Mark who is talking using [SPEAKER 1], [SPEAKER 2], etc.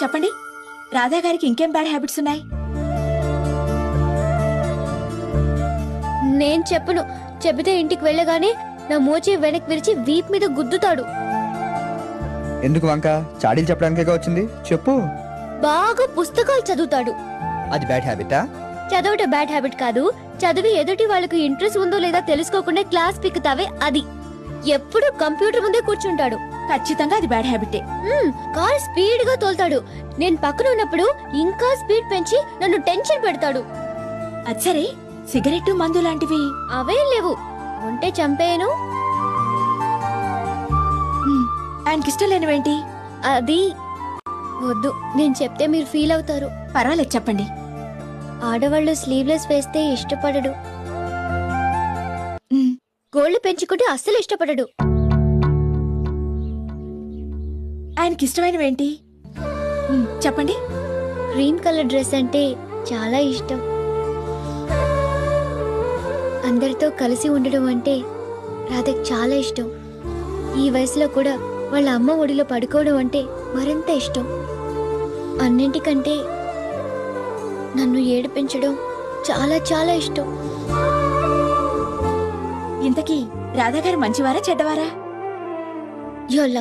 [SPEAKER 1] చెప్పండి, రాధా గారికి ఇంకేం బ్యాడ్ హ్యాబిట్స్ ఉన్నాయి?
[SPEAKER 2] నేను చెప్పను. చెబితే ఇంటికి వెళ్ళగానే నా మోచి వెనక్కి విరిచి వీప్ మీద గుద్దుతాడు.
[SPEAKER 3] ఎందుకు వంక? చాడీలు చెప్పడానికే వచ్చింది, చెప్పు.
[SPEAKER 2] బాగా పుస్తకాలు చదువుతాడు.
[SPEAKER 3] అది బ్యాడ్ హ్యాబిటా?
[SPEAKER 2] చదవటం బ్యాడ్ హ్యాబిట్ కాదు. చదివి ఎదుటి వాళ్ళకి ఇంట్రెస్ట్ ఉందో లేదా తెలుసుకోకుండా క్లాస్ పిక్కుతావే అది. ఎప్పుడు కంప్యూటర్ ముందే కూర్చుంటాడు.
[SPEAKER 1] ఖచ్చితంగా అది బ్యాడ్ హ్యాబిటే.
[SPEAKER 2] కార్ స్పీడ్ గా తోలుతాడు. నేను పక్కన ఉన్నప్పుడు ఇంకా స్పీడ్ పెంచి నన్ను టెన్షన్ పెడతాడు.
[SPEAKER 1] అది సరే, సిగరెట్ మందు లాంటివి
[SPEAKER 2] అవేం లేవు. ఉంటే చంపేయను.
[SPEAKER 1] ఆయనకిష్టం లేనివేంటి?
[SPEAKER 2] అది వద్దు, నేను చెప్తే మీరు ఫీల్ అవుతారు.
[SPEAKER 1] పర్వాలేదు, చెప్పండి.
[SPEAKER 2] ఆడవాళ్ళు స్లీవ్లెస్ వేస్తే ఇష్టపడడు. గోళ్లు పెంచుకుంటే అస్సలు ఇష్టపడడు.
[SPEAKER 1] ఆయనకిష్టమైనవేంటి? చెప్పండి.
[SPEAKER 2] గ్రీన్ కలర్ డ్రెస్ అంటే చాలా ఇష్టం. అందరితో కలిసి ఉండడం అంటే రాధకి చాలా ఇష్టం. ఈ వయసులో కూడా వాళ్ళ అమ్మ ఒడిలో పడుకోవడం అంటే మరింత ఇష్టం. అన్నింటికంటే నన్ను ఏడిపించడం చాలా చాలా ఇష్టం.
[SPEAKER 1] ఇంతకీ రాధా గారు మంచివారా చెడ్డవారా?
[SPEAKER 2] You're